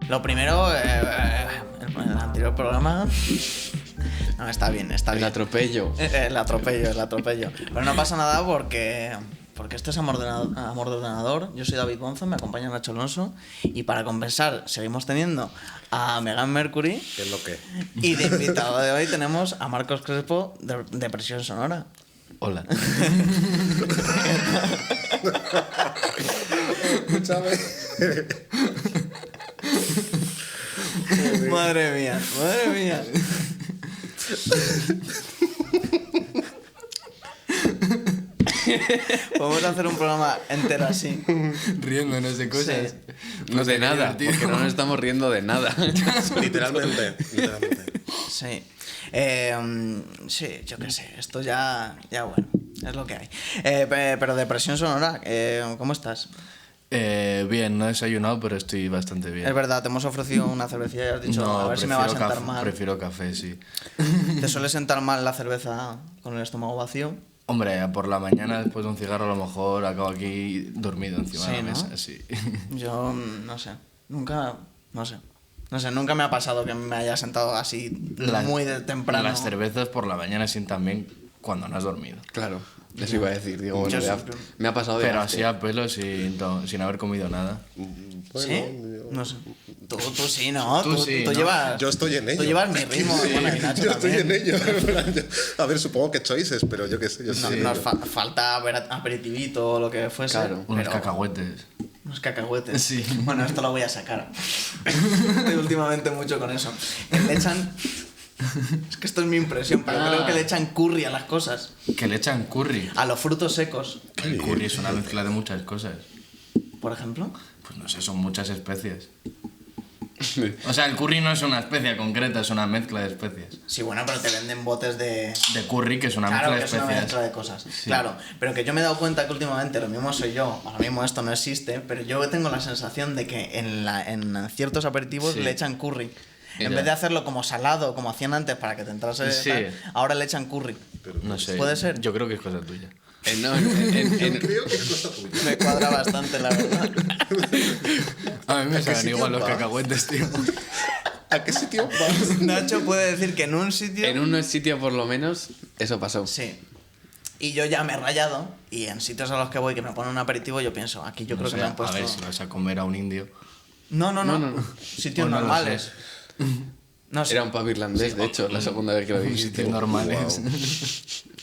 Lo primero, el anterior programa... No, está bien, está El bien. atropello. El atropello. Pero no pasa nada porque esto es amor de ordenador. Yo soy David Bonzo, me acompaña Nacho Alonso. Y para compensar, seguimos teniendo a Meghan Mercury. ¿Qué es lo que? Y de invitado de hoy tenemos a Marcos Crespo de Presión Sonora. Hola. Escúchame. Madre mía. Podemos hacer un programa entero así. Riéndonos de cosas. Sí. No de nada, divertido. porque no nos estamos riendo de nada. Literalmente. Sí. Sí, yo qué sé. Esto ya bueno, es lo que hay. Pero de Presión Sonora, ¿cómo estás? Bien, no he desayunado, pero estoy bastante bien. Es verdad, te hemos ofrecido una cervecilla y has dicho, a ver si me va a sentar mal. Prefiero café, sí. ¿Te suele sentar mal la cerveza con el estómago vacío? Hombre, por la mañana después de un cigarro a lo mejor acabo aquí dormido encima de la Sí, ¿no? mesa, sí. Yo no sé, nunca me ha pasado que me haya sentado así muy de temprano. Las cervezas por la mañana sientan bien cuando no has dormido. Claro, eso iba a decir. Digo, bueno, Yo ya siempre- me ha pasado de Pero gasto. así a pelo sin haber comido nada. ¿Sí? No sé. Tú sí, ¿no? Tú sí, tú ¿no? llevas... Yo estoy en ello. Tú llevas mi ritmo, bueno, y Nacho Yo estoy también. en ello. A ver, supongo que choices, pero yo qué sé. Yo No, estoy en nos ello. falta aperitivito o lo que fuese. Claro, Unos pero- cacahuetes. Unos cacahuetes. Sí. Bueno, esto lo voy a sacar. Estoy últimamente mucho con eso. Que le echan... Es que esto es mi impresión, pero creo que le echan curry a las cosas. Que le echan curry. A los frutos secos, El curry es una mezcla de muchas cosas. por ejemplo. Pues no sé, son muchas especies. O sea, el curry no es una especie concreta, es una mezcla de especies. Sí, bueno, pero te venden botes de... De curry, que es una Claro, mezcla que de es una especies. mezcla de cosas. Claro, pero que yo me he dado cuenta que últimamente, lo mismo soy yo, ahora mismo esto no existe, pero yo tengo la sensación de que en ciertos aperitivos Sí. le echan curry. En Mira. vez de hacerlo como salado, como hacían antes para que te entrase Sí. tal, ahora le echan curry. No sé. ¿Puede ser? Yo creo que es cosa tuya. No, Creo que es cosa tuya. Me cuadra bastante, la verdad. A mí me qué saben sitio igual los vas? cacahuetes, tío. ¿A qué sitio vas? Nacho puede decir que en un sitio... en un sitio por lo menos, eso pasó. Sí. Y yo ya me he rayado y en sitios a los que voy que me ponen un aperitivo yo pienso, aquí yo No creo sé, que me han puesto... A ver, si vas a comer a un indio. No. No. Sitios Pues no lo normales. No sé. Era un pub irlandés, de hecho, la segunda vez que lo dijiste. Sitios normales.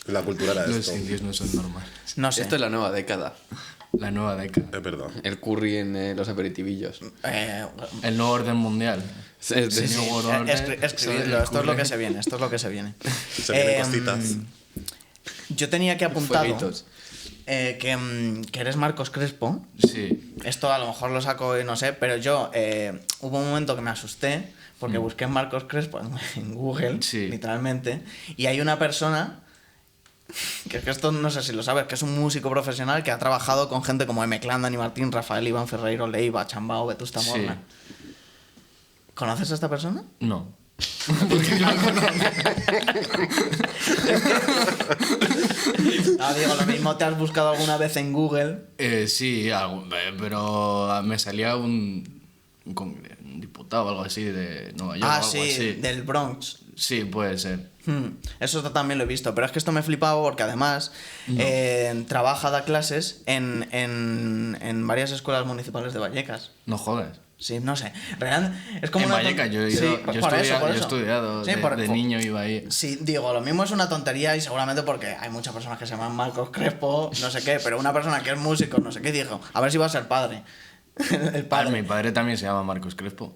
La cultura era Los esto. indios no son normales. No sé. Esto es la nueva década. La nueva década. Es verdad. El curry en los aperitivillos. El nuevo orden mundial. Es de- Sí, New World Order. Escribidlo, esto es lo que se viene, Se vienen cositas. Yo tenía que apuntado Fueguitos. que eres Marcos Crespo. Sí. Esto a lo mejor lo saco y no sé, pero yo hubo un momento que me asusté porque busqué Marcos Crespo en Google, Sí. literalmente, y hay una persona que es que esto no sé si lo sabes, que es un músico profesional que ha trabajado con gente como M. Clan, Dani Martín, Rafael, Iván Ferreiro, Leiva, Chambao, Vetusta Sí. Morla. ¿Conoces a esta persona? No. Ah, digo, lo mismo te has buscado alguna vez en Google. Sí, pero me salía un diputado o algo así de Nueva York. o algo Sí, así. del Bronx. Sí, puede ser. Eso también lo he visto, pero es que esto me flipaba porque además trabaja, da clases en varias escuelas municipales de Vallecas. No jodas. Sí, no sé. Real, es como En una Vallecas, yo he Sí, ido- por yo eso, estudia- por yo he eso. estudiado, Sí, de niño iba ahí. Sí, digo, lo mismo es una tontería y seguramente porque hay muchas personas que se llaman Marcos Crespo, no sé qué, pero una persona que es músico, no sé qué, dijo, a ver si va a ser padre. El padre. Mi padre también se llama Marcos Crespo.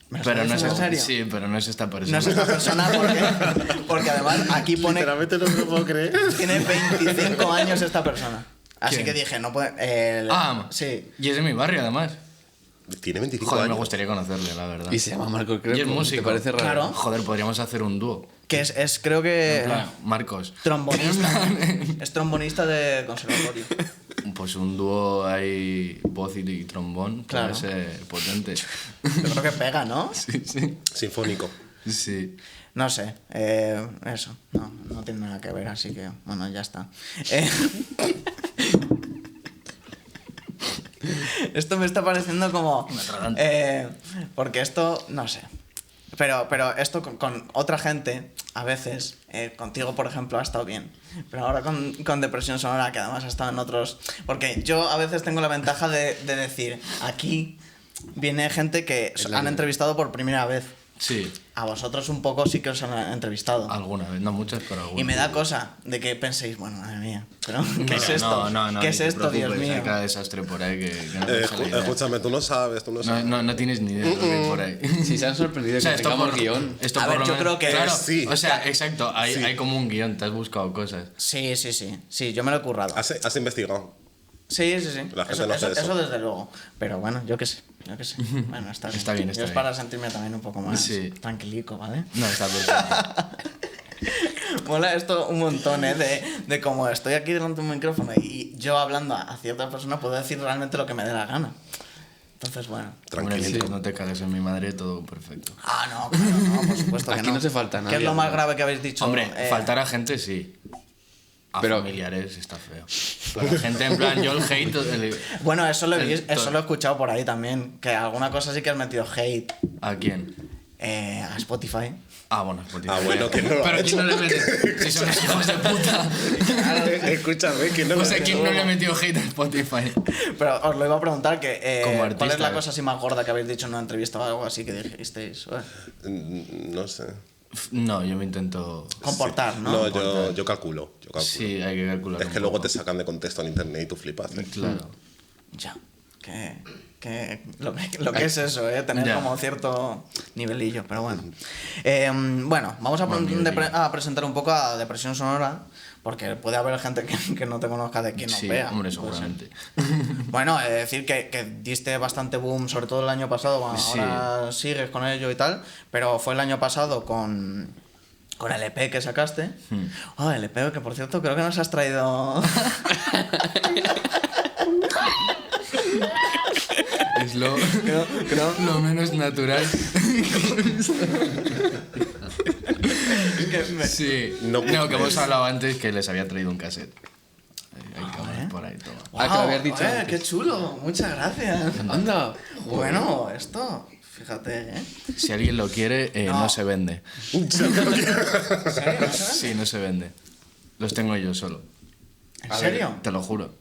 ¿Me lo Pero estás no es diciendo en esta, serio? sí, pero no es esta No persona. es esta persona porque además aquí pone Literalmente no me lo puedo creer. tiene 25 años esta persona. Así ¿Quién? que dije, no puede... sí. Y es de mi barrio, además. Tiene 25 Joder, me años. gustaría conocerle, la verdad. Y se llama Marco Y es Crespo. músico. ¿Te parece raro? Claro. Joder, podríamos hacer un dúo. Que es creo que... En plan, Marcos. Trombonista. Es trombonista de conservatorio. Pues un dúo ahí, voz y trombón, Claro. puede ser potente. Yo creo que pega, ¿no? Sí, sí. Sinfónico. Sí. No sé, eso, no tiene nada que ver, así que, bueno, ya está. Esto me está pareciendo como... atragante. Porque esto, no sé. Pero esto con otra gente, a veces, contigo, por ejemplo, ha estado bien. Pero ahora con Depresión Sonora, que además ha estado en otros... Porque yo a veces tengo la ventaja de decir, aquí viene gente que han entrevistado por primera vez. Sí, A vosotros un poco sí que os han entrevistado. alguna vez, no muchas, pero alguna. Y me da cosa de que penséis, bueno, madre mía, pero ¿qué Mira, es esto? No, ¿Qué ni es te esto, Dios preocupes, mío? hay cada desastre por ahí que no te sale idea. Escúchame, tú no sabes. No tienes ni idea de lo que hay por ahí. Si se han sorprendido O sea, que tengamos guión. esto A por ver, lo yo menos- creo que claro, sí. O sea, exacto, hay como un guión, te has buscado cosas. Sí, yo me lo he currado. Has investigado. Sí. La gente no hace eso. Eso desde luego. Pero bueno, yo qué sé. Bueno, está bien. Está bien, está Yo es bien. para sentirme también un poco más Sí. tranquilico, ¿vale? No, está perfecto. Mola esto un montón, de cómo estoy aquí delante de un micrófono y yo hablando a cierta persona puedo decir realmente lo que me dé la gana. Entonces, bueno. Hombre, Tranquilo. mientras no te cagues en mi madre, todo perfecto. Ah, no, claro, no, por supuesto que Aquí no hace falta ¿Qué nadie, es lo más ¿no? grave que habéis dicho? Hombre, faltar a gente sí. A Pero- familiares está feo. Pero la gente, en plan, yo el hate... Bueno, eso lo todo. he escuchado por ahí también. Que alguna cosa sí que has metido hate ¿A quién? a Spotify. Ah, bueno, Spotify. Ah, bueno, ¿quién no lo ha Pero hecho? ¿quién no le mete? Si son los hijos de puta. Escúchame, ¿quién no lo O ha sea, hecho? ¿quién no le metió hate a Spotify? Pero os lo iba a preguntar que Como ¿cuál artista, es la cosa así más gorda que habéis dicho en una entrevista o algo así que dijisteis? No sé. No, yo me intento... Comportar, ¿no? No, yo calculo. Sí, hay que calcular. Es un que luego poco. te sacan de contexto en internet y tú flipas. Claro. Ya. Lo que es eso, tener Ya. como cierto nivelillo, pero bueno. Bueno, vamos a, Buen nivelillo. a presentar un poco a Depresión Sonora, porque puede haber gente que no te conozca de quien nos Sí, vea. hombre, Pues, seguramente. Bueno, decir que diste bastante boom, sobre todo el año pasado, bueno, Sí. ahora sigues con ello y tal, pero fue el año pasado con el EP que sacaste. Oh, el EP que por cierto creo que nos has traído... Es lo menos natural. Sí. No No, que hemos puedes. hablado antes que les había traído un cassette. Hay cámaras por ahí, toma. Ah, que lo habías dicho joder, antes. qué chulo, muchas gracias. Anda. Bueno, esto, fíjate, ¿eh? Si alguien lo quiere, no. No. se vende. ¿En serio? Sí, no se vende. Los tengo yo solo. ¿En serio? Te lo juro.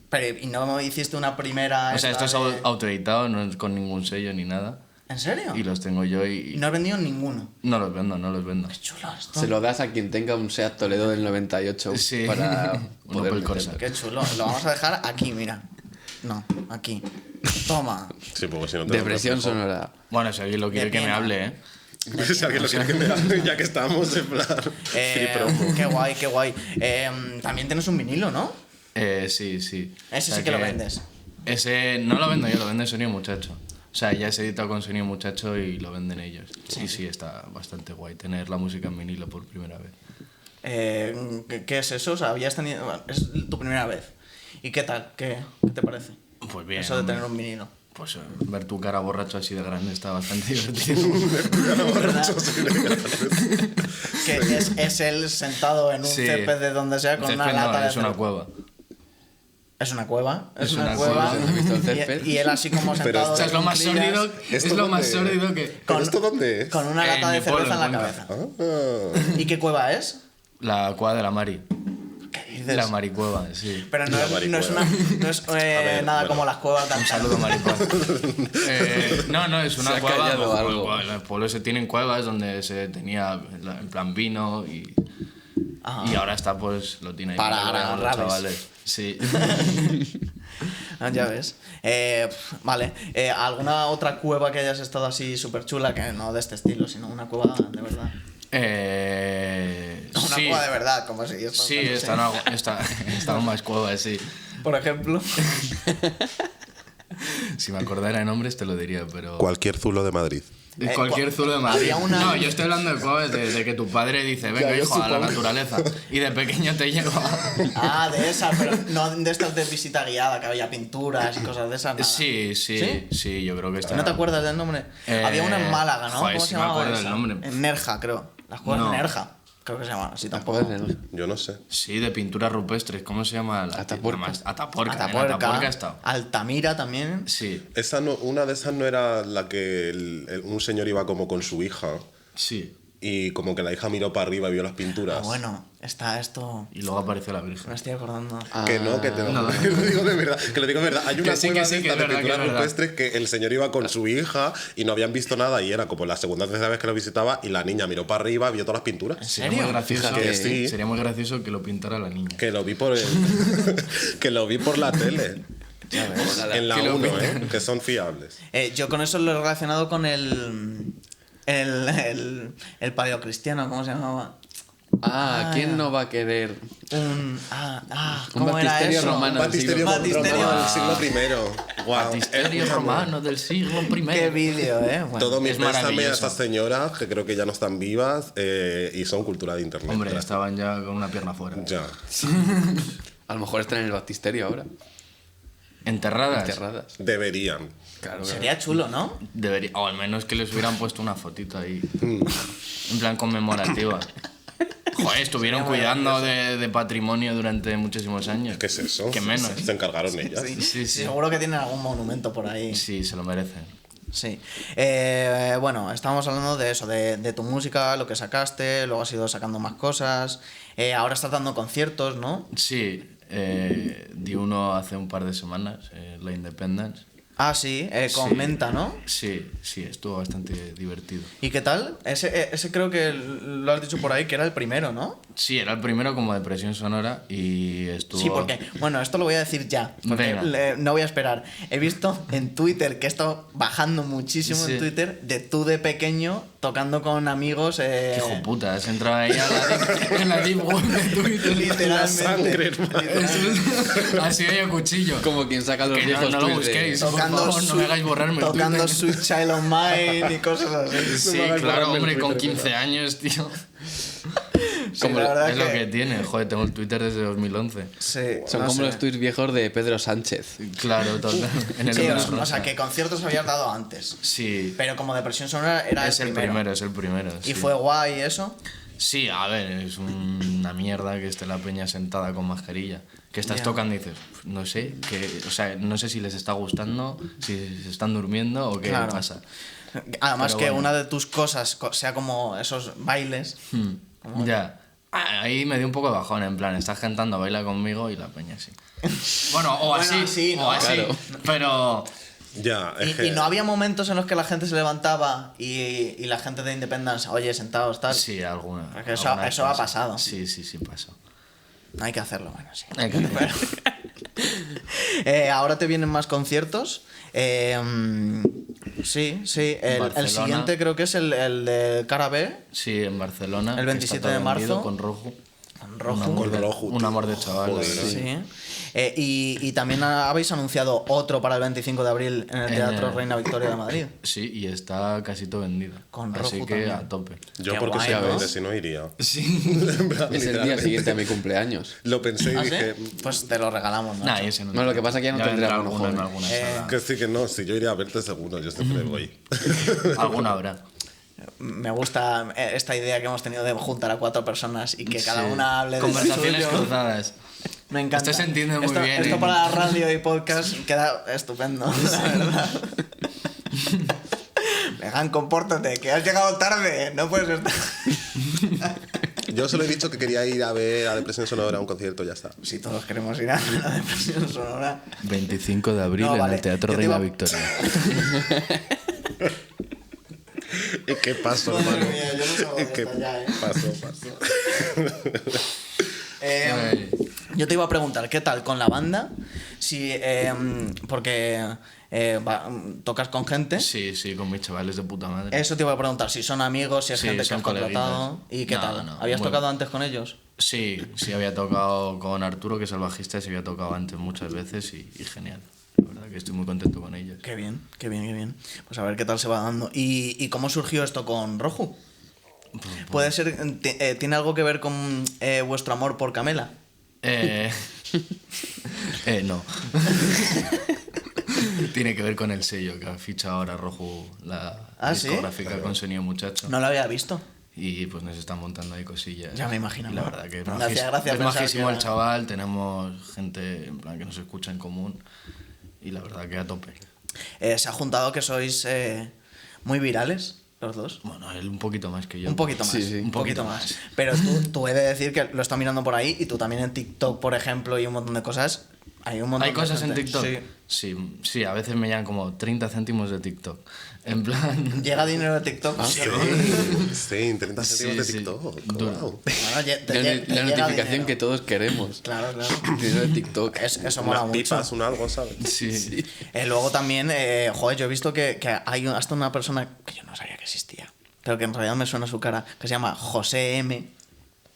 Pero, ¿y no hiciste una primera... O sea, esto esta es autoeditado, no es con ningún sello ni nada. ¿En serio? Y los tengo yo Y y no has vendido ninguno. no los vendo, no los vendo. Qué chulo esto. Se lo das a quien tenga un Seat Toledo del 98 Sí. para Un poder Opel meterlo. Corsa. Qué chulo. Lo vamos a dejar aquí, mira. No, aquí. Toma. Sí, porque si no te Depresión lo reflejo. sonora. Bueno, si alguien lo quiere que me pena. hable, ¿eh? Si alguien lo quiere que me hable, ya que estamos, en plan. free promo. Qué guay, qué guay. También tienes un vinilo, ¿no? Sí, sí. Ese O sea sí que lo vendes. Ese no lo vendo yo, lo vende Sonido Muchacho. O sea, ya se editado con Sonido Muchacho y lo venden ellos. Sí, sí, está bastante guay tener la música en vinilo por primera vez. ¿Qué es eso? O sea, habías tenido... bueno, es tu primera vez. ¿Y qué tal? ¿Qué te parece? Pues bien. Eso de hombre. tener un vinilo. Pues ver tu cara borracho así de grande está bastante divertido. Que es él sentado en un Sí. césped de donde sea con una Césped no, lata de es una cerveza. cueva. Es una cueva. Es Es una una cueva. cueva. ¿Has visto el césped? Y él así como Pero sentado. O sea, es de lo más cuclillas, sórdido, es ¿Esto lo más dónde? sórdido que... ¿Pero esto dónde es? Con una lata En de mi pueblo, cerveza en la en cabeza. Ah. ¿Y qué cueva es? La cueva de la Mari. ¿Qué dices? La maricueva, sí. Pero no La es, no es, maricueva. no es ver, nada bueno. como las cuevas de Un antaño. saludo, Maripaz. No, es Se una ha cueva. callado pues, algo. pues, en el pueblo se tienen cuevas donde se tenía en plan vino Ajá. y ahora está pues lo tiene ahí Para los rabes. chavales. Sí. Ah, ya ves. Vale. ¿Alguna otra cueva que hayas estado así súper chula? Que no de este estilo, sino una cueva de verdad. Una sí, cueva de verdad, como si esto sí, fuera- están más cuevas, sí. Por ejemplo. Si me acordara de nombres te lo diría, pero... Cualquier zulo de Madrid. Cualquier zulo de Madrid. había una- No, yo estoy hablando de cuevas de que tu padre dice, venga Ya, yo hijo, a la supongo. naturaleza. Y de pequeño te lleva... Ah, de esas, pero no de estas de visita guiada, que había pinturas y cosas de esas. Nada. Sí, sí, yo creo que está... ¿No te acuerdas del nombre? Había una en Málaga, ¿no? joder, ¿Cómo sí se me llamaba acuerdo esa? del nombre. En Nerja, creo. Las cuevas No. de Nerja. Creo que se llama así Ah, tampoco. puede ser, no sé. Yo no sé. Sí, de pinturas rupestres. ¿Cómo se llama? Atapuerca. Atapuerca. En Atapuerca, Atapuerca ha estado. Altamira también. Sí, Esa no, una de esas no era la que un señor iba como con su hija sí. y como que la hija miró para arriba y vio las pinturas. Ah, bueno, está esto... Y luego apareció la Me Virgen. estoy acordando. Que no, que te lo, No. que lo digo de verdad. Que lo digo de verdad. Hay una Que sí, cueva que sí, de que estas es de verdad, pinturas que es verdad. rupestres que el señor iba con su hija y no habían visto nada y era como la segunda o tercera vez que lo visitaba y la niña miró para arriba y vio todas las pinturas. Sería serio? muy gracioso, Fíjate, sí. sería muy gracioso que lo pintara la niña. Que lo vi por que lo vi por la tele. En la Que lo 1, pintan. que son fiables. Yo con eso lo he relacionado con el paleocristiano, ¿cómo se llamaba? ¿Quién no va a querer? Un Un ¿cómo era baptisterio eso? romano. Batisterio Batisterio. romano del siglo I. Guau. Batisterio romano del siglo I. Qué vídeo, Bueno, Todo mi Es pésame a maravilloso. estas señoras que creo que ya no están vivas y son cultura de internet. Hombre, Gracias. estaban ya con una pierna fuera. Ya. A lo mejor están en el baptisterio ahora. Enterradas. Enterradas. Deberían. Claro, sería chulo, ¿no? Debería, o al menos que les hubieran puesto una fotito ahí. En plan conmemorativa. Joder, estuvieron cuidando de patrimonio durante muchísimos años. ¿Qué es eso? Que menos. Se encargaron ellas. Sí, Sí, sí. Seguro que tienen algún monumento por ahí. Sí, se lo merecen. Sí. Bueno, estábamos hablando de eso, de tu música, lo que sacaste, luego has ido sacando más cosas. Ahora estás dando conciertos, ¿no? Sí, di uno hace un par de semanas, la Independence. Ah, sí, con Sí. Menta, ¿no? Sí, estuvo bastante divertido. ¿Y qué tal? Ese creo que lo has dicho por ahí, que era el primero, ¿no? Sí, era el primero como de presión sonora y estuvo... Sí, porque, bueno, esto lo voy a decir ya, porque Venga. no voy a esperar. He visto en Twitter, que he estado bajando muchísimo Sí. en Twitter, de tú de pequeño tocando con amigos. ¡Qué hijo puta! Has entrado ahí en la deep web de Twitter. Literalmente. sangre, hermano. literalmente. Así hay a cuchillo. Como quien saca los Que viejos no lo tweets de- busquéis. Por Tocando, favor, no me hagáis borrarme el tocando Twitter. Sweet Child of Mine y cosas así. Sí, me hagas claro, borrarme el hombre, con Twitter, 15 años, tío. Como la verdad Es lo que tiene. Joder, tengo el Twitter desde 2011. Sí, Son no como sé. los tweets viejos de Pedro Sánchez. Claro, total. En el Sí, Luna o Rosa. sea, que conciertos habías dado antes. Sí, Pero como de presión sonora era es el primero, es el primero. ¿Y sí. fue guay eso? Sí, a ver, es una mierda que esté la peña sentada con mascarilla. Que estás Ya. tocando y dices, no sé, o sea, no sé si les está gustando, si se están durmiendo o qué Claro. pasa. Además Pero que bueno. una de tus cosas sea como esos bailes. Ya. Ahí me dio un poco de bajón, en plan, estás cantando, baila conmigo y la peña sí. Bueno, o Bueno, así, sí, ¿no? o así. Claro. Pero Ya, es Y que... no había momentos en los que la gente se levantaba y la gente de Independence, oye, sentados, tal. sí, alguna. Porque eso alguna ha vez pasado. Sí, pasó. Hay que hacerlo, bueno, sí. Hay que hacerlo. Ahora te vienen más conciertos. Sí. El Barcelona. siguiente creo que es el de Cara B. Sí, en Barcelona. El que 27 está todo de marzo. vendido Con Rojo. Con Rojo. Un amor, Con Rojo, un tío. amor de chaval, la Joder. verdad. Sí. Y también habéis anunciado otro para el 25 de abril en el En Teatro el- Reina Victoria de Madrid. Sí, y está casi todo vendido. Con Así Rojo que también. a tope. Yo Qué porque guay, soy ¿no? verde, si no iría. Sí. Es el día siguiente a mi cumpleaños. Lo pensé y ¿Ah, sí? dije... Pues te lo regalamos, ¿no? Nah, y ese no. No, lo que pasa es que ya no tendré vendrá alguno alguno en joven. alguna sala. Que sí, que no, si yo iría a verte seguro, yo siempre voy. Alguna habrá. Me gusta esta idea que hemos tenido de juntar a 4 personas y que cada Sí. una hable de Conversaciones suyo. cruzadas. Me encanta. Esto se entiende muy esto, bien, Esto ¿eh? para la radio y podcast queda estupendo, la verdad. Megan, compórtate, que has llegado tarde, no puedes estar... Yo solo he dicho que quería ir a ver a Depresión Sonora a un concierto, ya está. Si todos queremos ir a la depresión sonora. 25 de abril No, en vale. el Teatro Yo te Reina iba- Victoria. ¿Qué pasó, Madre hermano? mía, yo no salgo de ¿Qué esta ya, ¿eh? pasó? Ay. Yo te iba a preguntar, ¿qué tal con la banda? Si, porque tocas con gente. Sí, con mis chavales de puta madre. Eso te iba a preguntar, si son amigos, si es Sí, gente que son has contratado. coleguitas. ¿Y qué No, tal? no, ¿Habías bueno. tocado antes con ellos? Sí, había tocado con Arturo, que es el bajista, y se había tocado antes muchas veces y genial. La verdad que estoy muy contento con ellos. Qué bien. Pues a ver qué tal se va dando. ¿Y cómo surgió esto con Roju? ¿Puede ser, tiene algo que ver con vuestro amor por Camela? No. Tiene que ver con el sello que ha fichado ahora Rojo, la ¿Ah, sí? discográfica con Sonido Muchacho. No lo había visto. y pues nos están montando ahí cosillas. Ya me imagino. Y la verdad que Me hacía gracia es pensar majísimo que el era- chaval, tenemos gente en plan que nos escucha en común y la verdad que a tope. Se ha juntado que sois muy virales, los dos. Bueno, él un poquito más que yo. Un poquito más. Sí, sí. Un poquito más. Pero tú he de decir que lo está mirando por ahí y tú también en TikTok, por ejemplo, y un montón de cosas. Hay un montón ¿Hay de cosas en gente. TikTok? Sí. Sí, a veces me llegan como 30 céntimos de TikTok. En plan... ¿Llega dinero de TikTok? Sí, 30 céntimos de Sí, sí. TikTok. Duro. Wow. Bueno, te La, llega la notificación dinero. que todos queremos. Claro, claro. Dinero de TikTok. Eso mola Unas mucho. pipas, un algo, ¿sabes? Sí. Luego también, joder, yo he visto que hay hasta una persona que yo no sabía que existía, pero que en realidad me suena su cara, que se llama José M,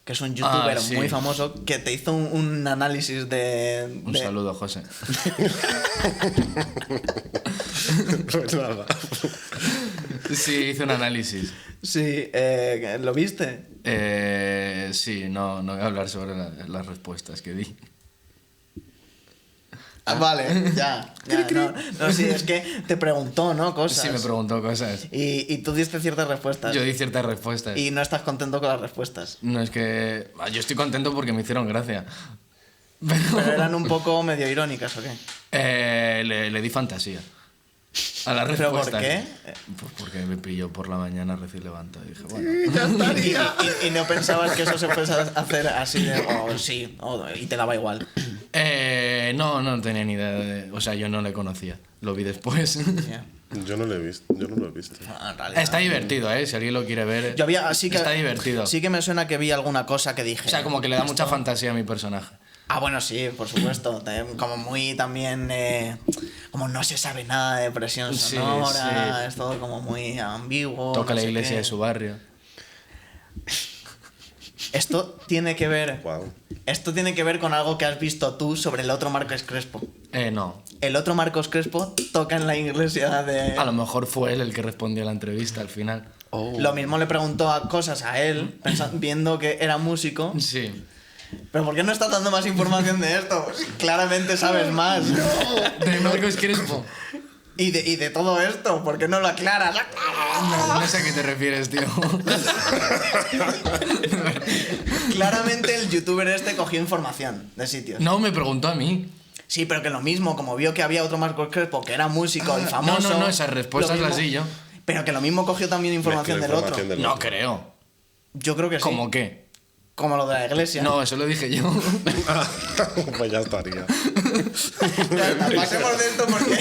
que es un youtuber sí. muy famoso, que te hizo un análisis de... Un saludo, José. Pues nada. Sí, hice un análisis. Sí, ¿lo viste? Sí, no voy a hablar sobre las respuestas que di. Vale, ya. No, sí, es que te preguntó, ¿no? Cosas. Sí, me preguntó cosas. Y tú diste ciertas respuestas. Yo di ciertas respuestas. Y no estás contento con las respuestas. No es que... Yo estoy contento porque me hicieron gracia. Pero eran un poco medio irónicas, ¿o qué? Le di fantasía a las ¿Pero respuestas. por qué? Pues porque me pilló por la mañana recién levantado y dije, bueno... Ya estaría. Y no pensabas que eso se fuese a hacer así de, sí, y te daba igual. No tenía ni idea de... O sea, yo no le conocía. Lo vi después. Ya. Yo no lo he visto. Yo no lo he visto. Bueno, en realidad- Está divertido, ¿eh? Si alguien lo quiere ver... Yo había, sí que, Está divertido. Sí que me suena que vi alguna cosa que dije. O sea, como que le da mucha fantasía a mi personaje. Ah, bueno, sí, por supuesto. Como muy también. Como no se sabe nada de presión Sí, sonora. sí. Es todo como muy ambiguo. Toca no la sé iglesia qué. de su barrio. Esto tiene que ver. Wow. Esto tiene que ver con algo que has visto tú sobre el otro Marcos Crespo. No. El otro Marcos Crespo toca en la iglesia de. A lo mejor fue él el que respondió a la entrevista al final. Oh. Lo mismo le preguntó cosas a él, viendo que era músico. Sí. Pero ¿por qué no estás dando más información de esto? Claramente sabes más. De Marcos Crespo. Y de todo esto, ¿por qué no lo aclaras? No sé a qué te refieres, tío. Claramente el youtuber este cogió información de sitios. No, me preguntó a mí. Sí, pero que lo mismo, como vio que había otro Marcos Crespo que era músico y famoso. No, esas respuestas lo mismo- las di yo. Pero que lo mismo cogió también información del otro. Información del No otro. creo. Yo creo que sí. ¿Cómo qué? Como lo de la iglesia. No, eso lo dije yo. Pues ya estaría. Ya está, pasemos de esto porque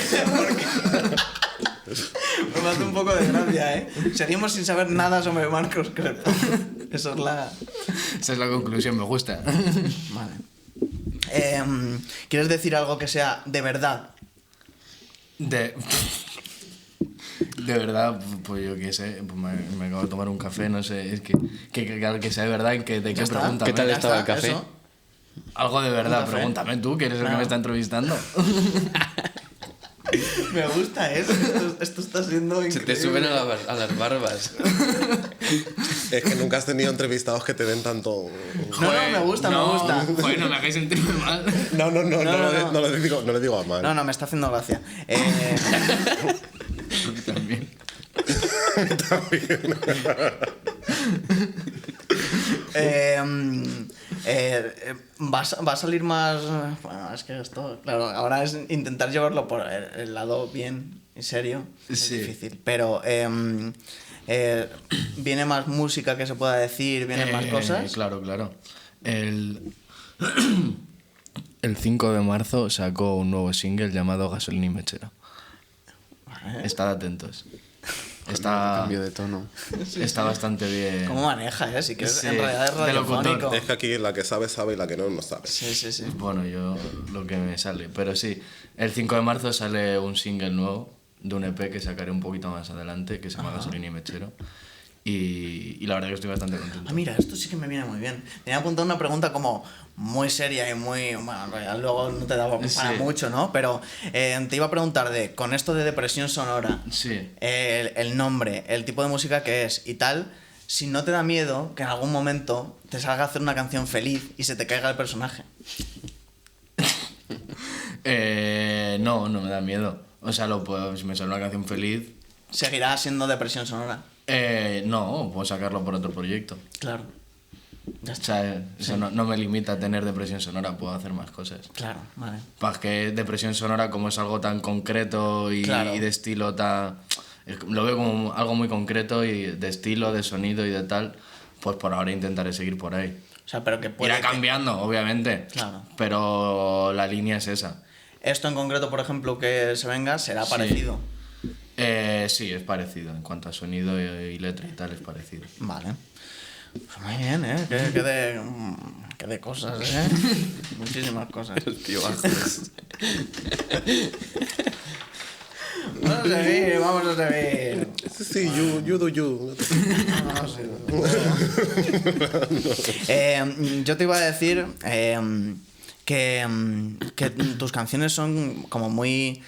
me hace un poco de gracia, ¿eh? Seguimos sin saber nada sobre Marcos Crespo. Eso es la... Esa es la conclusión, me gusta. Vale. ¿Quieres decir algo que sea de verdad? De verdad, pues yo qué sé, pues me acabo de tomar un café, no sé, es que sea de verdad, ¿de qué Ya está. pregúntame? ¿Qué tal Ya estaba el está, café? eso. Algo de verdad, café. pregúntame tú, que eres el que Claro. me está entrevistando. Me gusta eso. Esto está siendo Se increíble. te suben a las barbas. Es que nunca has tenido entrevistados que te den tanto. No, me gusta, me gusta. Joder, no me hagáis sentirme mal. No, no. no le digo a mal. No, me está haciendo gracia. También. Va a salir más... Bueno, es que esto, claro, ahora es intentar llevarlo por el lado bien y serio. Es Sí. difícil. Pero viene más música que se pueda decir, vienen más cosas. Claro. El 5 de marzo sacó un nuevo single llamado Gasolina y Mechero. Estad atentos. Está, Cambio de tono. está bastante bien. ¿Cómo maneja, sí que Sí, en realidad es de locutor. radiofónico. Es que aquí la que sabe, sabe y la que no, no sabe. Sí. Bueno, yo lo que me sale. Pero sí, el 5 de marzo sale un single nuevo de un EP que sacaré un poquito más adelante, que se llama Gasolina y Mechero. Y la verdad que estoy bastante contento. Ah, mira, esto sí que me viene muy bien. Tenía apuntado una pregunta como muy seria y muy... Bueno, en realidad luego no te daba para Sí. mucho, ¿no? Pero te iba a preguntar con esto de depresión sonora, Sí. el nombre, el tipo de música que es y tal, si no te da miedo que en algún momento te salga a hacer una canción feliz y se te caiga el personaje. No me da miedo. O sea, si me sale una canción feliz, Seguirá siendo depresión sonora. No, puedo sacarlo por otro proyecto. Claro. Ya O está. sea, eso no me limita a tener depresión sonora, puedo hacer más cosas. Claro, vale. Más que depresión sonora, como es algo tan concreto y, Claro. y de estilo tan... Lo veo como algo muy concreto y de estilo, de sonido y de tal, pues por ahora intentaré seguir por ahí. O sea, pero que puede Irá que- cambiando, obviamente, Claro. pero la línea es esa. Esto en concreto, por ejemplo, que se venga, será Sí. parecido. Sí, es parecido. En cuanto a sonido y letra y tal, es parecido. Vale. Pues muy bien, ¿eh? Qué de cosas, ¿eh? Muchísimas cosas. Tío, bajos. Vamos a seguir, vamos a seguir. Sí, you do you. Yo te iba a decir que tus canciones son como muy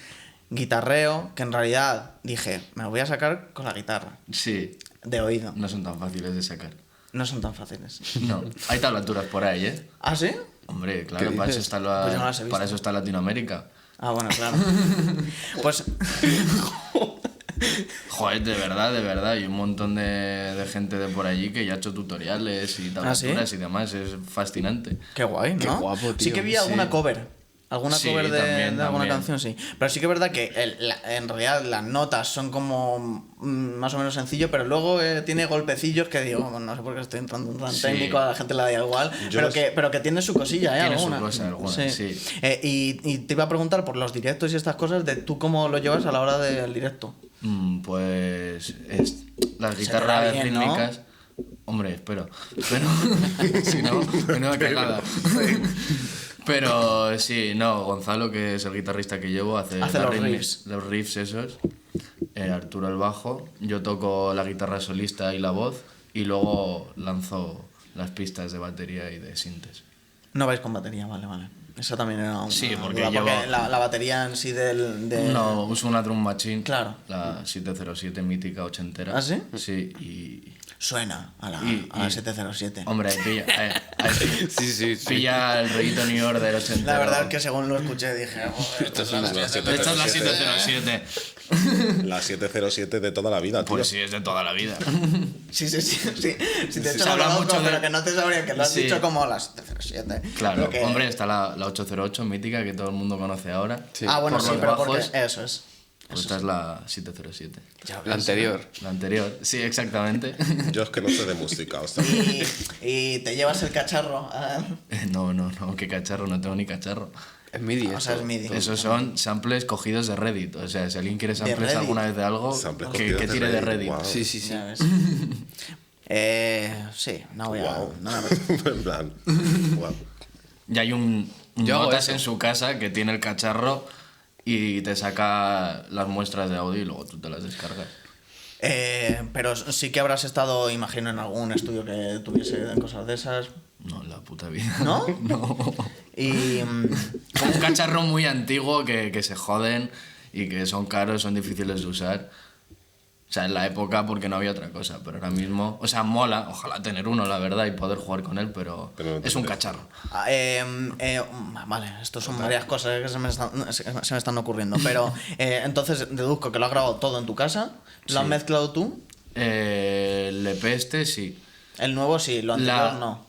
guitarreo, que en realidad dije, me lo voy a sacar con la guitarra, Sí, de oído. no son tan fáciles de sacar. No son tan fáciles. No, hay tablaturas por ahí, ¿eh? ¿Ah, sí? Hombre, claro, ¿Qué para eso, dices? está Pues yo no las he visto. para eso está Latinoamérica. Ah, bueno, claro. Pues Joder, de verdad, hay un montón de gente de por allí que ya ha hecho tutoriales y ¿Ah, sí? tablaturas y demás, es fascinante. qué guay, ¿no? Qué guapo, Sí tío, que vi alguna sí. cover. Alguna Sí, cover de también, alguna también. canción, sí. Pero sí que es verdad que en realidad las notas son como más o menos sencillo, pero luego tiene golpecillos que digo, no sé por qué estoy entrando en plan Sí. técnico, a la gente le da igual, pero que tiene su cosilla, ¿eh? Tiene su alguna. cosa, alguna, sí. Y te iba a preguntar por los directos y estas cosas, de tú cómo lo llevas a la hora del directo. Pues las Se te da guitarras bien, ¿no? rítmicas. Hombre, espero. Pero si no, menuda cagada. Pero sí, no, Gonzalo, que es el guitarrista que llevo, hace Hace las los rítmicas- riffs. los riffs esos. Arturo el bajo. Yo toco la guitarra solista y la voz. Y luego lanzo las pistas de batería y de sintes. No vais con batería, vale, vale. Eso también era una Sí, porque duda, llevo- la batería en sí de... No, uso una drum machine. Claro. La 707 mítica ochentera. ¿Ah, sí? Sí, y... Suena a la Y- 707. Hombre, pilla... Sí. Pilla el rollito New Order ochentero. La verdad es que según lo escuché dije, joder, Esto es una- Esta es la 707. La 707 de toda la vida, tío. Pues sí, es de toda la vida. Sí, de Se hecho no habla lo mucho conozco, de- pero que no te sabría que lo has Sí. dicho como la 707. Claro, Porque- hombre, está la 808 mítica que todo el mundo conoce ahora. Sí. Ah, bueno, por sí, los pero bajos. porque eso es. Pues esta es la 707. La anterior. La anterior, sí, exactamente. Yo es que no sé de música, o sea. Y te llevas el cacharro. No, qué cacharro, no tengo ni cacharro. Es MIDI. O sea, esto. es MIDI. Esos son samples cogidos de Reddit. O sea, si alguien quiere samples Reddit? alguna vez de algo, Samples que cogidos de tire de Reddit, Reddit. guau. Sí. Ya ves. Sí, no voy a... Wow. no me- En plan. Wow. Y hay un Yo hago notas eso. en su casa que tiene el cacharro y te saca las muestras de audio y luego tú te las descargas. Pero sí que habrás estado, imagino, en algún estudio que tuviese cosas de esas, No, la puta vida. ¿no? No. Y... Como un cacharro muy antiguo que se joden y que son caros, son difíciles de usar. O sea, en la época porque no había otra cosa, pero ahora mismo... O sea, mola, ojalá tener uno, la verdad, y poder jugar con él, pero Pero no te es un apetece. cacharro. Vale, estos son varias cosas que se me están ocurriendo, pero entonces deduzco que lo has grabado todo en tu casa, ¿lo has Sí. mezclado tú? El EP este sí. El nuevo sí, lo anterior La- no.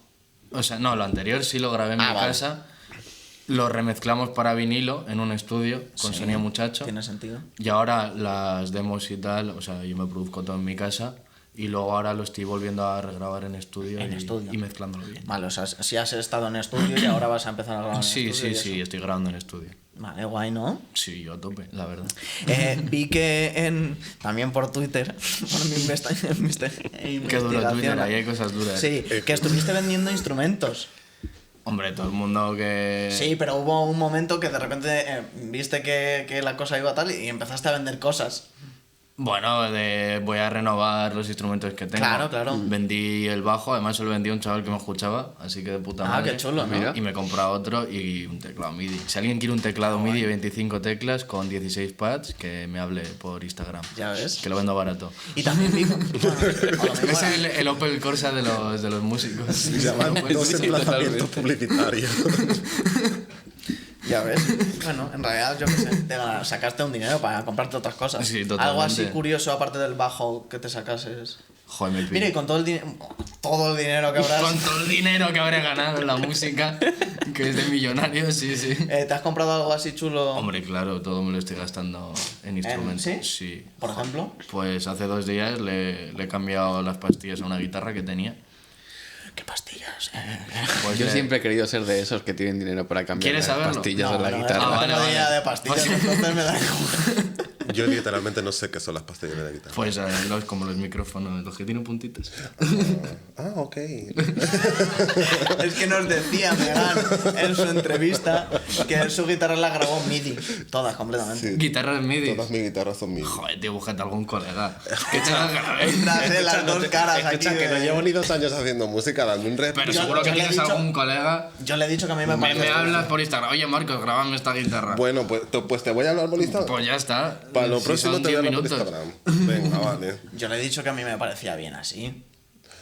O sea, no, lo anterior sí lo grabé en mi vale. casa. Lo remezclamos para vinilo en un estudio con Sí, Sonido Muchacho. Tiene sentido. Y ahora las demos y tal, o sea, yo me produzco todo en mi casa y luego ahora lo estoy volviendo a regrabar en estudio, En y, estudio. y mezclándolo bien. Vale, o sea, si has estado en estudio y ahora vas a empezar a grabar en Sí, estudio. sí, y sí, eso. estoy grabando en estudio. Vale, guay, ¿no? Sí, yo a tope, la verdad. Vi que también por Twitter, por mi Qué duro investigación, Twitter, ahí hay cosas duras. Sí, que estuviste vendiendo instrumentos. Hombre, todo el mundo que... Sí, pero hubo un momento que de repente viste que la cosa iba tal y empezaste a vender cosas. Bueno, voy a renovar los instrumentos que tengo. Claro, claro. Vendí el bajo, además se lo vendí a un chaval que me escuchaba, así que de puta Ah, madre. qué chulo, ¿no? Mira. Y me compré otro y un teclado MIDI. Si alguien quiere un teclado MIDI de 25 teclas con 16 pads, que me hable por Instagram. Ya ves. Que lo vendo barato. Y también vi... bueno, a lo mejor- Es el Opel Corsa de los músicos. Se llaman Pues dos sí, emplazamientos totalmente. publicitarios. Ya ves. Bueno, en realidad, yo qué sé, sacaste un dinero para comprarte otras cosas. Sí, Algo totalmente. así curioso, aparte del bajo, que te sacases. Joder, me Mira, y con todo el dinero que habrás. Con todo el dinero que habré ganado en la música, que es de millonarios, sí, sí. ¿Te has comprado algo así chulo? Hombre, claro, todo me lo estoy gastando en instrumentos. ¿Sí? Sí. Por ejemplo. Pues hace 2 días le he cambiado las pastillas a una guitarra que tenía. ¿Qué pastillas? Pues Yo le- siempre he querido ser de esos que tienen dinero para cambiar ¿Quieres las saberlo? pastillas No, de la no, guitarra. no, vale, no tengo vale. idea de pastillas, Pues- entonces me da igual. Yo literalmente no sé qué son las pastillas de la guitarra. Pues como los micrófonos, los que tienen puntitas. Ah, ok. Es que nos decía Megan en su entrevista que su guitarra la grabó MIDI. Todas, completamente. Sí. Guitarras MIDI. Todas mis guitarras son mías. Joder, tío, búscate algún colega. Que te las grabe. Hace las dos caras aquí. Escucha, que no llevo ni 2 años haciendo música, dando un reto. Pero Yo- seguro que yo le he tienes dicho- algún colega. Yo le he dicho que a mí me Me parece. hablas por Instagram. Oye, Marcos, grabame esta guitarra. Bueno, pues te voy a hablar por Instagram. Pues ya está. Para lo Si próximo son te voy a 10 hablar por minutos. Instagram. Venga, vale. Yo le he dicho que a mí me parecía bien así.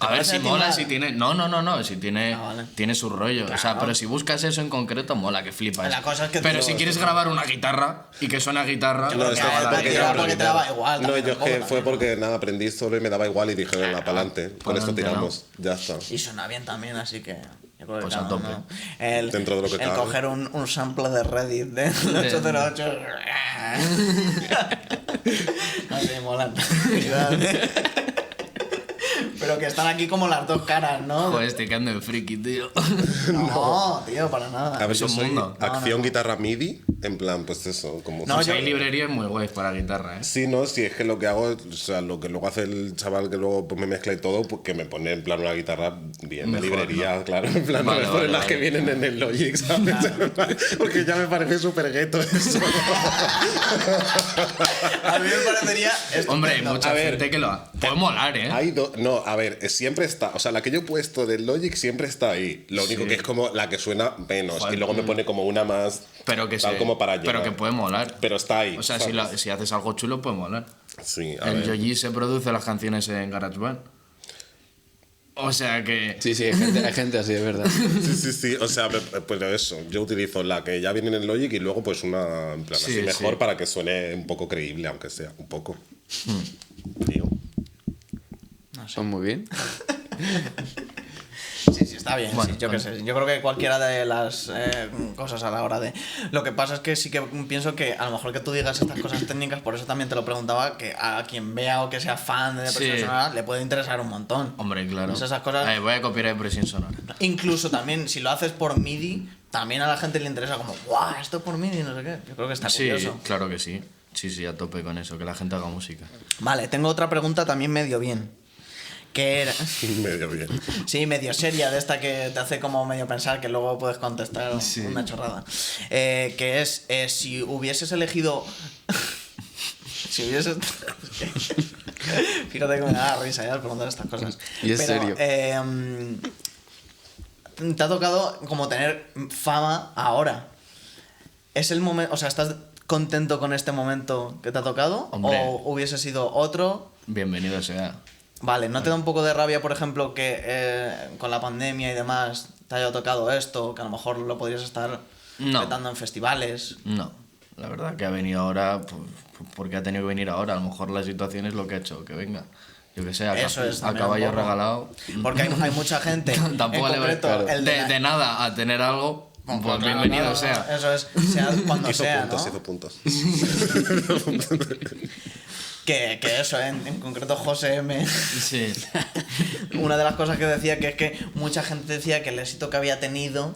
A ver parece si a ti mola, mal? si tiene. No, si tiene. Ah, vale. Tiene su rollo. O sea, pero si buscas eso en concreto, mola, que flipas. La cosa es que pero tú- si quieres grabar una guitarra y que suene a guitarra. creo No, que esto a fue él porque te yo daba aprendí. porque te daba igual, No, también, yo un es que poco fue también. porque nada, aprendí solo y me daba igual y dije, venga, para adelante. Con esto pa'lante, tiramos. Ya está. Y suena bien también, así que. Yo creo que Pues cada a tope. uno- El, Dentro de lo que el cabe. coger un sample de Reddit del 808. Así mola. Pero que están aquí como las dos caras, ¿no? Joder, estoy quedando en friki, tío. No, tío, para nada. A ver, Es yo un soy mundo. acción guitarra MIDI, en plan, pues eso, como... No, Pues yo- hay librerías muy guays para guitarra, ¿eh? Sí, no, si es que lo que hago, o sea, lo que luego hace el chaval que luego pues, me mezcla y todo, pues que me pone en plan una guitarra bien de Mejor, librería, claro, en plan, Vale, no me ponen vale, las que vale. vienen en el Logic, ¿sabes? Porque ya me parece súper gueto eso. A mí me parecería. Hombre, hay estupendo. mucha A ver, gente que lo puede molar, ¿eh? No, a ver, siempre está, o sea, la que yo he puesto del Logic siempre está ahí. Lo único Sí. que es como la que suena menos Joder, y luego me pone como una más Pero que tal se- como para pero llenar. que puede molar. Pero está ahí. O sea, ¿sabes? si haces algo chulo, puede molar. Sí, a El ver. Yoji se produce las canciones en GarageBand. O sea que. Sí, hay gente así, es verdad. Sí, o sea, pues eso, yo utilizo la que ya viene en el Logic y luego pues una en plan Sí, así mejor sí. para que suene un poco creíble, aunque sea un poco. Tío. Son muy bien. Sí, está bien. Bueno, sí, yo qué sé. Yo creo que cualquiera de las cosas a la hora de. Lo que pasa es que sí que pienso que a lo mejor que tú digas estas cosas técnicas, por eso también te lo preguntaba, que a quien vea o que sea fan de Sí. Depresión Sonora le puede interesar un montón. Hombre, claro. Esas cosas- Voy a copiar Depresión Sonora. Incluso también, si lo haces por MIDI, también a la gente le interesa como, ¡guau! Esto por MIDI, no sé qué. Yo creo que está Sí, curioso. claro que sí. Sí, a tope con eso, que la gente haga música. Vale, tengo otra pregunta también medio bien. Que era. Medio bien. Sí, medio seria, de esta que te hace como medio pensar que luego puedes contestar Sí. una chorrada. Que es, si hubieses elegido... si hubieses... Fíjate que me da risa ya al preguntar estas cosas. Y es serio. Te ha tocado como tener fama ahora. ¿Es el momento... O sea, ¿estás contento con este momento que te ha tocado? Hombre. ¿O hubiese sido otro? Bienvenido sea. Vale, ¿no te da un poco de rabia, por ejemplo, que con la pandemia y demás te haya tocado esto? Que a lo mejor lo podrías estar No. petando en festivales. No, la verdad que ha venido ahora, pues, porque ha tenido que venir ahora. A lo mejor la situación es lo que ha hecho que venga. Yo que sé, Eso es a también caballo un poco. regalado. Porque hay mucha gente. Tampoco en le concreto, claro. el de nada a tener algo, pues Claro, bienvenido claro, sea. Eso es, sea cuando Hizo sea, puntos, ¿no? hizo puntos. Que eso, en concreto José M. Sí. Una de las cosas que decía que es que mucha gente decía que el éxito que había tenido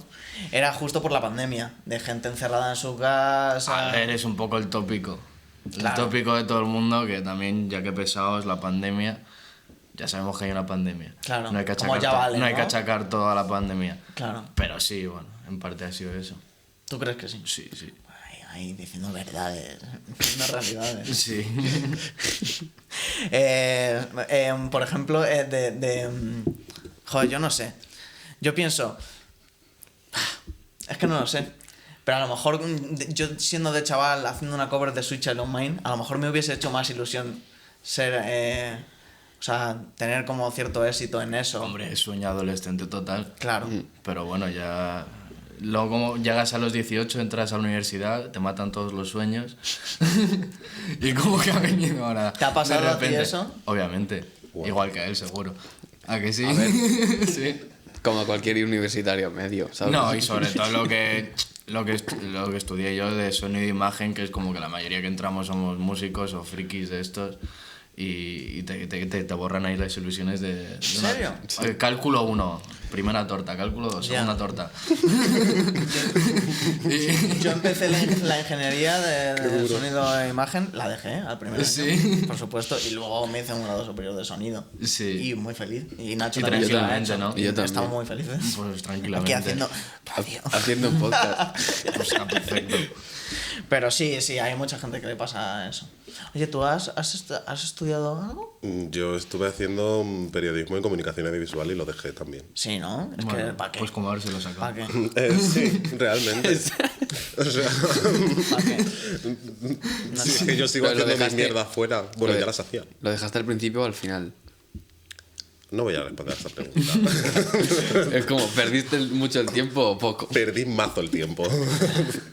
era justo por la pandemia. De gente encerrada en su casa. A ver, es un poco el tópico. Claro. El tópico de todo el mundo, que también, ya que pesado es la pandemia, ya sabemos que hay una pandemia. Claro, No hay que como achacar, ya vale, no hay que ¿no? achacar toda la pandemia. Claro. Pero sí, bueno, en parte ha sido eso. ¿Tú crees que sí? Sí, sí. Ahí diciendo verdades, no realidades. Sí. Por ejemplo, joder, yo no sé. Yo pienso... Es que no lo sé. Pero a lo mejor yo siendo de chaval haciendo una cover de Switch on Mine, a lo mejor me hubiese hecho más ilusión ser... o sea, tener como cierto éxito en eso. Hombre, es sueño adolescente total. Claro. Pero bueno, ya luego como llegas a los 18, entras a la universidad, te matan todos los sueños. Y como que ha venido ahora. ¿Te ha pasado de a ti repente. eso? Obviamente. Wow. Igual que a él, seguro. ¿A que sí? A ver. Sí. Como cualquier universitario medio, ¿sabes? No, y sobre todo lo que estudié yo de sonido e imagen, que es como que la mayoría que entramos somos músicos o frikis de estos. Y te borran ahí las ilusiones de... ¿En serio? Cálculo 1, primera torta. Cálculo 2, Ya. segunda torta. Yo empecé la ingeniería de sonido e imagen, la dejé al primer año, Sí. por supuesto, y luego me hice un grado superior de sonido. Sí. Y muy feliz. Y Nacho Y también se lo ha tranquilamente, hecho. ¿no? Y yo también. Estamos muy felices. Pues tranquilamente. Aquí haciendo radio. Haciendo un podcast. Pues está perfecto. Pero sí, hay mucha gente que le pasa eso. Oye, ¿tú has estudiado algo? Yo estuve haciendo periodismo y comunicación audiovisual y lo dejé también. Sí, ¿no? Es que, Bueno, ¿para qué? pues como a ver si lo saco. ¿Para qué? Sí, realmente. O sea, ¿Para qué? sí, es que yo sigo Pero lo haciendo mis dejaste- mierdas fuera. Bueno, lo de- ya las hacía. ¿Lo dejaste al principio o al final? No voy a responder a esta pregunta. Es como, ¿perdiste mucho el tiempo o poco? Perdí mazo el tiempo.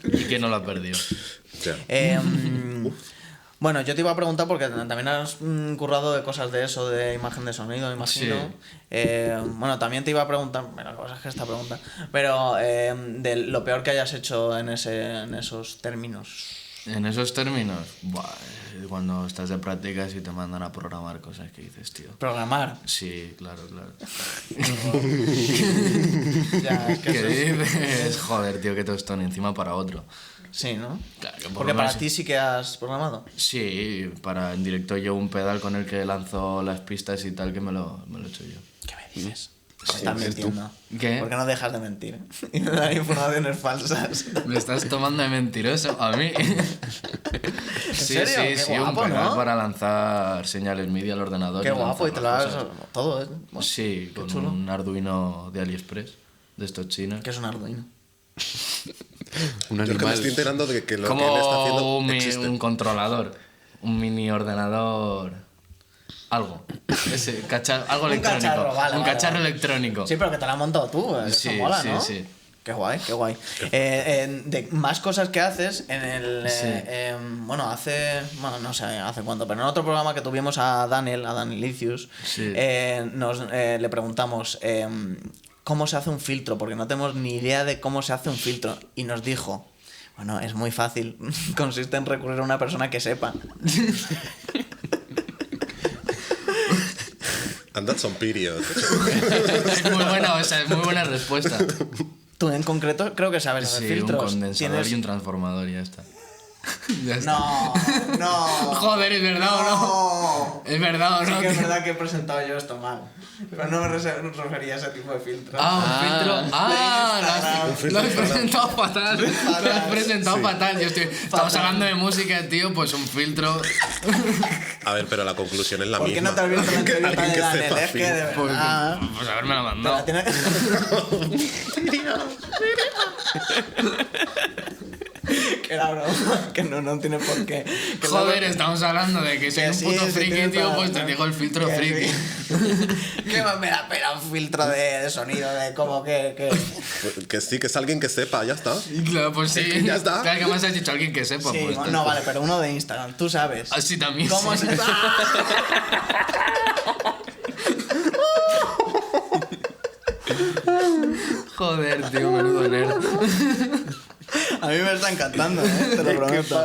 ¿Y que no lo ha perdido? Ya. Bueno, yo te iba a preguntar porque también has currado de cosas de eso, de imagen de sonido, imagino. Sí. Bueno, también te iba a preguntar, la cosa es que esta pregunta, pero de lo peor que hayas hecho en esos términos. En esos términos, buah, cuando estás de prácticas y te mandan a programar cosas que dices, tío. Programar. Sí, claro, claro. Ya, es que ¿Qué eso es- dices? Joder, tío, qué tostón, encima para otro. Sí, ¿no? Claro, que por Porque lo para menos- ti sí que has programado. Sí, en directo yo un pedal con el que lanzo las pistas y tal, que me lo he hecho yo. ¿Qué me dices? Sí, Estás eres tú. mintiendo. ¿Qué? ¿Por qué no dejas de mentir? Y no dar informaciones falsas. ¿Me estás tomando de mentiroso a mí? Sí, serio? sí, Qué sí, guapo, un pedal ¿no? para lanzar señales MIDI al ordenador. Qué guapo, y te lo has... cosas. Todo, ¿eh? Bueno, Sí, qué con chulo. un Arduino de AliExpress, de estos chinos. ¿Qué es un Arduino? Un Yo es que me estoy animal. enterando de que lo que él está Como haciendo un existe. controlador, un mini ordenador, algo, algo Un electrónico, cacharro, vale, un vale, cacharro vale. electrónico. Sí, pero que te lo has montado tú, eso Sí, mola, sí, ¿no? sí. Qué guay, qué guay. De más cosas que haces en el... Sí. Bueno, no sé hace cuánto, pero en otro programa que tuvimos a Daniel Licius, Sí. le preguntamos cómo se hace un filtro, porque no tenemos ni idea de cómo se hace un filtro. Y nos dijo, bueno, es muy fácil, consiste en recurrir a una persona que sepa. And that's on period. Es muy buena, o sea, es muy buena respuesta. Tú en concreto creo que sabes hacer Sí, un filtros. condensador Tienes- y un transformador y ya está. Ya está. No, no. Joder, ¿es verdad o no? No. ¿Es verdad o Sí no? que es verdad que he presentado yo esto mal. Pero no me refería a ese tipo de filtro. Ah, un filtro. Ah, Un lo has filtro presentado fatal. Lo has presentado Sí. fatal. Estamos hablando de música, tío, pues un filtro. A ver, pero la conclusión es la ¿Por qué misma. no te has visto la entrevista Alguien de que Daniel? sepa Es que de filtro. verdad... Pues haberme la Te la mandado. Que era broma, que no tiene por qué. Que Joder, luego- estamos hablando de que soy que un sí, puto sí, friki, tienes tío, toda pues la te razón. digo el filtro Que friki. sí. ¿Qué más me da pena un filtro de sonido? De como que... Que sí, que es alguien que sepa, ya está. Y claro, pues sí. Ya está. Claro, que más has dicho alguien que sepa. Sí, pues, no, vale, pero uno de Instagram, tú sabes. Así también. ¿Cómo sí. se Joder, tío, menudo nerd. A mí me está encantando, te lo prometo.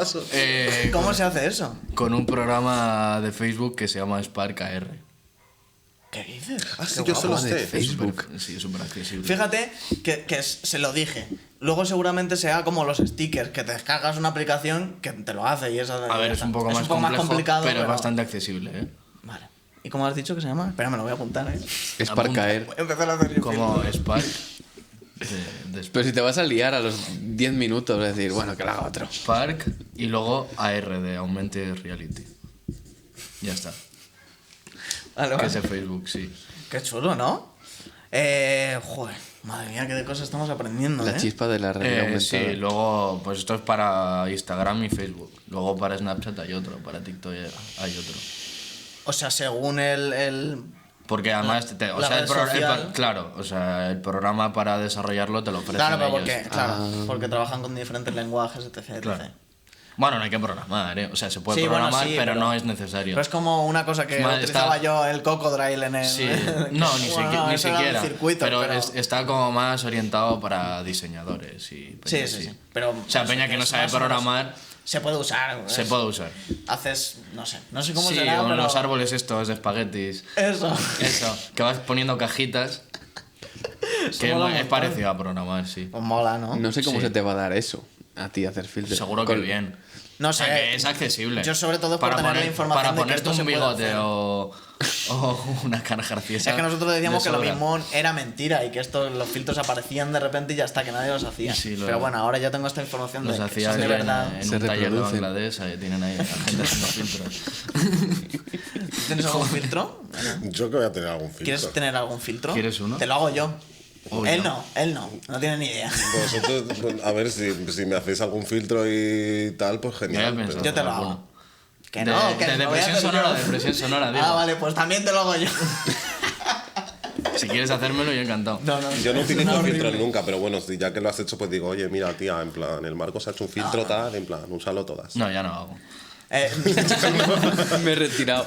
¿Cómo se hace eso? Con un programa de Facebook que se llama Spark AR. ¿Qué dices? Ah, sí, Qué yo se guapo. lo sé. Facebook. Sí, es súper accesible. Fíjate que se lo dije. Luego seguramente sea como los stickers, que te descargas una aplicación que te lo hace y eso... A ver, es un poco más complejo, pero es bastante accesible, ¿eh? Vale. ¿Y cómo has dicho que se llama? Espera, me lo voy a apuntar, ¿eh? Es para Apunta. caer. Voy a empezar a hacer yo Como filtros. Spark. De Pero si te vas a liar a los 10 minutos, es decir, bueno, que lo haga otro. Spark y luego AR de Augmented Reality. Ya está. Vale, Que vale. es el Facebook, sí. Qué chulo, ¿no? Joder, madre mía, qué de cosas estamos aprendiendo, La chispa de la realidad aumentada. Sí, luego, pues esto es para Instagram y Facebook. Luego para Snapchat hay otro, para TikTok hay otro. O sea, según el Porque además, o la sea, red social. claro, o sea, el programa para desarrollarlo te lo ofrecen Claro, pero ellos. porque trabajan con diferentes lenguajes, etc. etc. Claro. Bueno, no hay que programar, ¿eh? O sea, se puede Sí, bueno, programar, sí, pero pero- no es necesario. Pero es como una cosa que Está- utilizaba yo, el Cocodrile en el... Sí, no, ni, Bueno, ni eso era de siquiera. circuito, pero está como más orientado para diseñadores y Sí, peña sí, así. sí. Pero, O sea, peña que no es sabe más o menos- programar, Se puede usar. se es- puede usar. Haces, no sé cómo Sí, será, con pero... los árboles estos de espaguetis. Eso. Eso, que vas poniendo cajitas. Que mola un es montón. parecido a programar, sí. Pues mola, ¿no? No sé cómo Sí. se te va a dar eso a ti hacer filtros. Seguro que bien. No O sea, sé. que es accesible. Yo sobre todo por tener la información para de que ponerte esto un se puede bigote hacer. o una cara graciosa. Es que nosotros decíamos de que lo sobra. mismo era mentira y que los filtros aparecían de repente y ya está, que nadie los hacía. Sí, Pero bueno, ahora ya tengo esta información Los de que hacía son de verdad. en Se un taller de reproducen. Bangladesh, tienen ahí a gente haciendo filtros. ¿Tienes algún filtro? Yo que voy a tener algún filtro. ¿Quieres tener algún filtro? ¿Quieres uno? Te lo hago yo. Uy, él no. no tiene ni idea. Vosotros, pues, a ver, si me hacéis algún filtro y tal, pues Ya genial. he pensado. Yo te lo alguno. hago. Que no, que de lo voy a depresión hacer sonora, yo. depresión sonora, digo. Ah, vale, pues también te lo hago yo. Si quieres hacérmelo, yo encantado. No, no. Yo no utilizo horrible. filtros nunca, pero bueno, si ya que lo has hecho, pues digo, oye, mira, tía, en plan, el Marcos se ha hecho un filtro tal, en plan, úsalo todas. No, ya no hago. Me he retirado.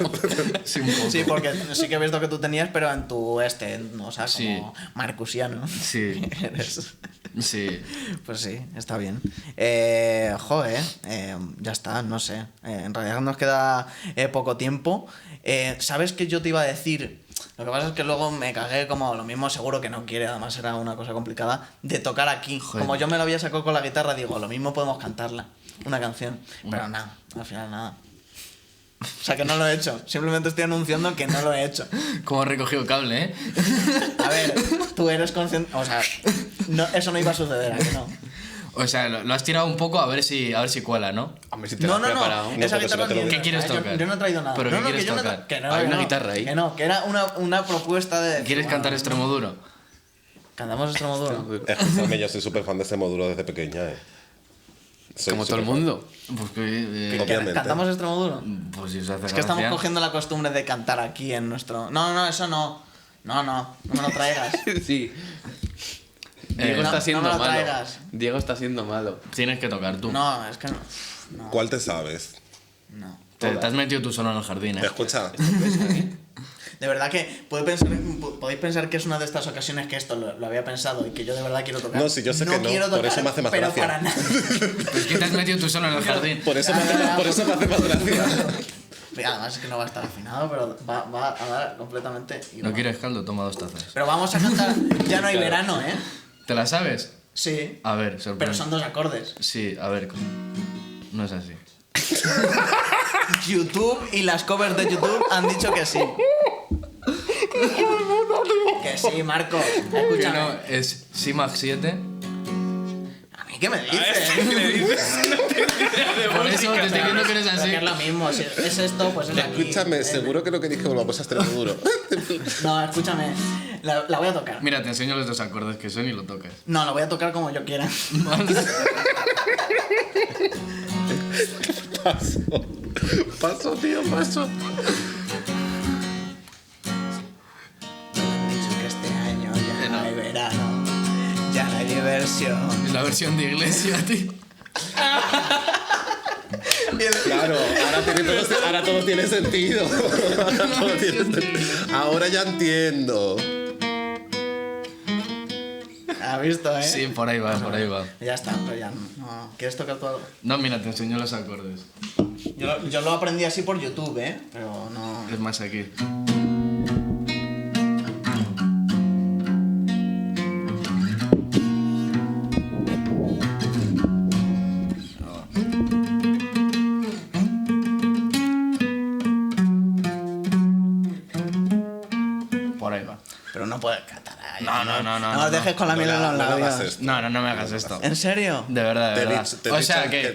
Sí, un poco. Sí, porque sí que he visto que tú tenías, pero en tu o sea, como Sí. marcusiano. Sí. Eres. Sí. Pues sí, está bien. Ya está, no sé. En realidad nos queda poco tiempo. ¿Sabes qué yo te iba a decir? Lo que pasa es que luego me cagué como lo mismo, seguro que no quiere, además era una cosa complicada, de tocar aquí. Joder. Como yo me lo había sacado con la guitarra, digo, lo mismo podemos cantarla, una canción. Pero nada, al final nada. O sea que no lo he hecho, simplemente estoy anunciando que no lo he hecho. Como he recogido cable, ¿eh? A ver, tú eres consciente, o sea, eso no iba a suceder, ¿a que no? O sea, lo has tirado un poco a ver si cuela, ¿no? Hombre, si te lo has preparado. Esa No, guitarra pero si no te lo ni- digo. ¿Qué quieres yo- tocar? Yo no he traído nada. ¿Pero no, qué no, quieres que yo no tocar? que no, Hay que una no. guitarra ahí. Que no, que era una propuesta de... ¿Quieres cantar extremo duro? ¿Cantamos Extremoduro? Escúchame, yo soy súper fan de este módulo desde pequeña, Soy Como todo el superfan. mundo. Pues que, Obviamente. ¿Cantamos Extremoduro? pues si os hace Es que estamos gracia. cogiendo la costumbre de cantar aquí en nuestro... No, eso no. No me lo traigas. Sí. Diego no, está siendo no me lo malo. traigas. Diego está siendo malo. Tienes que tocar tú. No, es que no. No, ¿Cuál te sabes? no. Te has metido tú solo en el jardín, ¿eh? Escucha, De verdad que podéis pensar que es una de estas ocasiones que esto lo había pensado y que yo de verdad quiero tocar. No, sí, yo sé que no, quiero por tocar, eso me hace más pero gracia. para nada. Es que te has metido tú solo en el jardín. por eso me hace más gracia. Además es que no va a estar afinado, pero va a dar completamente ¿No igual. quieres caldo? Toma 2 tazas. Pero vamos a cantar Ya no hay verano, ¿eh? ¿Te la sabes? Sí. A ver, sorprende. Pero son 2 acordes. Sí, a ver. No es así. YouTube y las covers de YouTube han dicho que sí. Que sí, Marco. Que Escúchame. no, es Si Mag 7. ¿A mí qué me dices? Por eso te estoy diciendo que eres Pero así. que es lo mismo. Si es esto, pues es aquí. Escúchame, seguro que no queréis que volvamos a Extremoduro. No, escúchame. La voy a tocar. Mira, te enseño los 2 acordes que son y lo tocas. No, lo voy a tocar como yo quiera. Paso, tío, paso. Han dicho que este año ya no hay verano. Ya no hay diversión. Es la versión de iglesia, tío. Claro, ahora todo tiene sentido. Ahora ya entiendo. ¿Has visto, eh? Sí, por ahí va, por ahí va. Ya está, pero ya no. ¿Quieres tocar tú algo? No, mira, te enseño los acordes. Yo lo aprendí así por YouTube, ¿eh? Pero no... Es más aquí. Por ahí va. Pero no puedes cantar ahí. No. No nos dejes con la miel en los no le hagas labios. esto. No me hagas esto. ¿En serio? De verdad, de Te he verdad. dicho-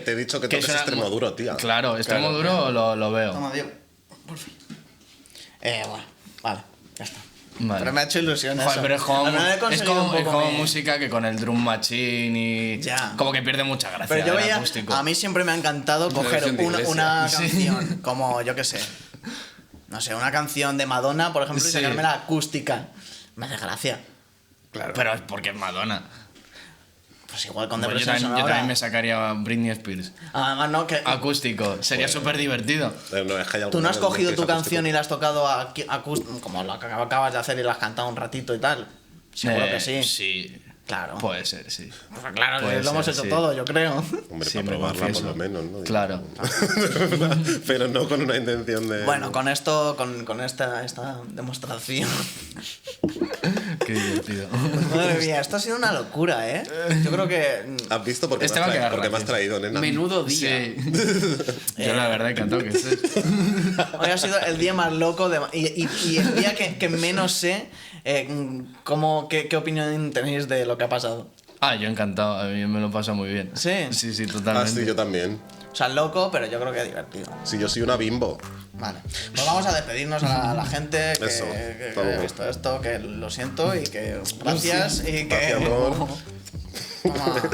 te he dicho que toques suena- Extremoduro, tía. Claro, extremo duro lo veo. Toma, Diego. Por fin. Bueno, vale, ya está. Vale. Pero me ha hecho ilusión Joder, eso. pero es como, Al final he es conseguido como, un es poco como mi- música que con el drum machine y... Ya. Como que pierde mucha gracia. Pero yo el veía, acústico. a mí siempre me ha encantado coger versión de una iglesia. canción Sí. como, yo qué sé, no sé, una canción de Madonna, por ejemplo, y Sí. sacarme la acústica. Me hace gracia. Claro. Pero es porque es Madonna. Pues igual con Pues yo, depresión también, yo sonora. también me sacaría Britney Spears. Además, no, que Acústico. Sería súper divertido. No, es que hay tú no has alguna cogido que tu es canción y la has tocado como lo que acabas de hacer y la has cantado un ratito y tal. Seguro que sí. Sí. Claro. Puede ser, sí. Pues claro, Puede lo hemos ser, hecho sí. todo, yo creo. Hombre, Sí, para me probarla por confieso. lo menos, ¿no? Claro. Pero no con una intención de... Bueno, con esto, con esta demostración. Qué divertido. Madre mía, esto ha sido una locura, ¿eh? Yo creo que... ¿Has visto por qué Este me va has a quedar traído, porque me has gracioso. traído, nena? Menudo día. Sí. Yo la verdad encantado que estés. Hoy ha sido el día más loco y el día que menos sé qué opinión tenéis de lo que ha pasado. Ah, yo encantado. A mí me lo pasa muy bien. ¿Sí? Sí, Ah, totalmente. sí, yo también. O sea, loco, pero yo creo que divertido. Si yo soy una bimbo. Vale. Pues vamos a despedirnos a la gente que, Eso, que vamos. ha visto esto, que lo siento y que gracias y que... Gracias, amor. Toma.